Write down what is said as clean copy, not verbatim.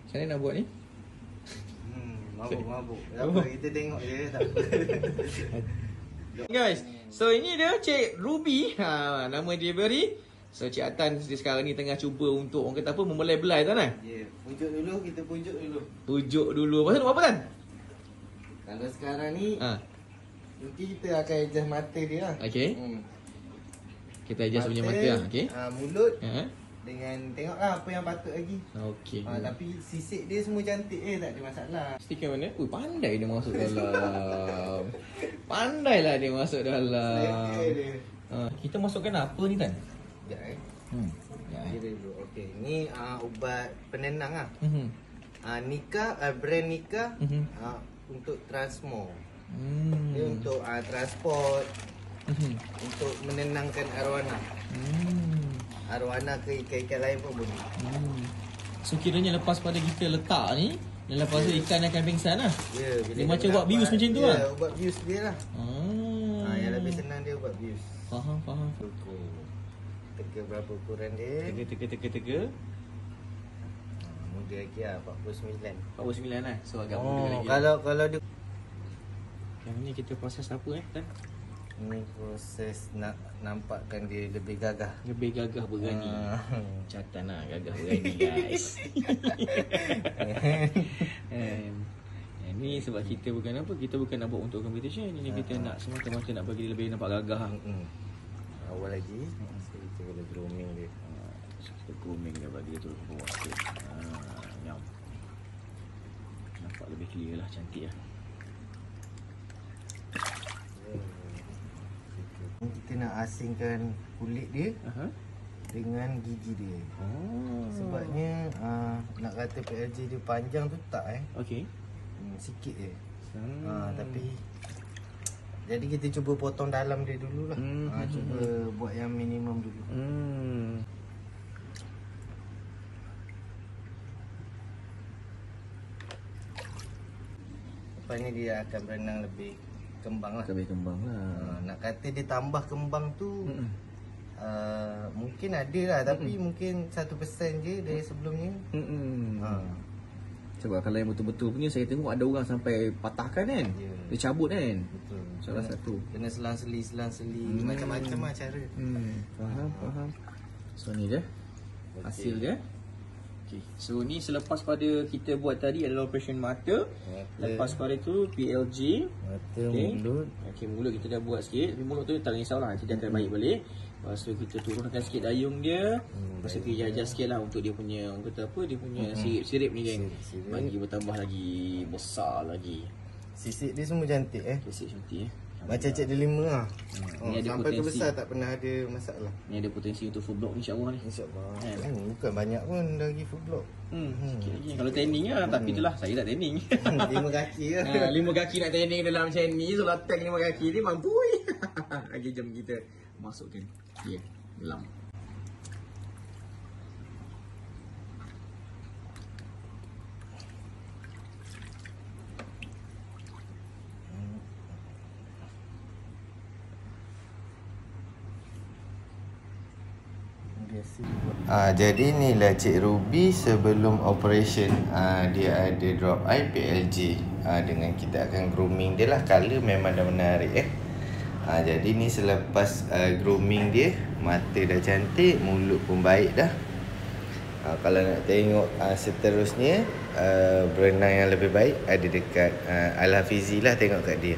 Macam mana nak buat ni? Mabuk. Apa kita tengok je tak apa. Guys, so ini dia Cik Ruby. Nama dia beri. So Cik Atan dia sekarang ni tengah cuba untuk orang kata apa, membelai-belai tuan kan? Ya, pujuk dulu, kita pujuk dulu. Pujuk dulu. Pasal nak buat apa kan? Kalau sekarang ni nanti kita akan adjust mata dia lah. Okey. Kita adjust punya mata lah, okey. Mulut dengan tengoklah apa yang patut lagi. Okey. Tapi sisik dia semua cantik tak ada masalah. Stiker mana? Pandai dia masuk dalam. Pandailah dia masuk dalam. Kita masukkan apa ni kan? Sekejap Ya. Kira dulu. Okey, ni ubat penenang lah. Nika, brand Nika untuk Transmo. Dia untuk transport, untuk menenangkan arwana. Arwana ke ikan-ikan lain pun boleh. So kiranya lepas pada kita letak ni, dan lepas tu ikan akan pingsan lah. Ya, dia macam buat bius macam tu lah. Ya, ubat bius dia lah. Yang lebih senang dia ubat bius. Faham. Teka berapa ukuran dia? Teka. Muda lagi lah, 49. 49 lah. So agak muda lagi. Kalau dia yang ni kita proses apa kan? Ni proses nak nampakkan dia lebih gagah. Lebih gagah berani. Catan lah gagah berani guys. Ni sebab kita bukan apa, kita bukan nak buat untuk competition. Ini kita nak semata-mata nak bagi dia lebih nampak gagah. Awal lagi kita kena grooming dia. Kita grooming dia bagi dia turun ke bawah sikit. Nampak lebih clear lah, cantik lah. Kita nak asingkan kulit dia dengan gigi dia. Sebabnya nak kata PLG dia panjang tu tak Okey. Sikit je. Tapi jadi kita cuba potong dalam dia dululah. Cuba buat yang minimum dulu. Lepas ni dia akan berenang lebih kembang lah. Lebih kembang lah. Nak kata dia tambah kembang tu mungkin ada lah. Tapi mungkin 1% je dari sebelumnya. Sebab kalau yang betul-betul punya saya tengok ada orang sampai patahkan kan. Dia cabut kan. Betul. Salah satu. Kena selang-seli macam-macam lah cara. Faham. So ni dia hasil dia. Okay. So ni selepas pada kita buat tadi adalah operation mata. Lepas pada tu PLG, mata, mulut. Okey, mulut kita dah buat sikit. Tapi mulut tu tak risaulah, kita akan baik balik. Lepas tu kita turunkan sikit dayung dia. Lepas tu kita adjust sikit lah untuk dia punya, orang kata apa, dia punya sirip ni geng. Bagi bertambah lagi besar lagi. Sisik dia semua cantik Sisik cantik Macam Cik Delima lah. Ni ada sampai ke potensi. besar tak pernah ada masalah. Ni ada potensi untuk full block insya-Allah ni. InsyaAllah. Bukan banyak pun dah pergi full block. Sikit lagi. Kalau training lah, tapi itulah saya tak training. 5 kaki lah. 5 kaki nak training dalam macam ni. So latang 5 kaki ni mampu. Lagi jam kita masukkan dia dalam. Jadi inilah Cik Ruby sebelum operation. Dia ada drop eye PLG. Dengan kita akan grooming dia lah. Color memang dah menarik jadi ni selepas grooming dia, mata dah cantik, mulut pun baik dah. Kalau nak tengok seterusnya berenang yang lebih baik ada dekat Al-Hafizi lah, tengok kat dia.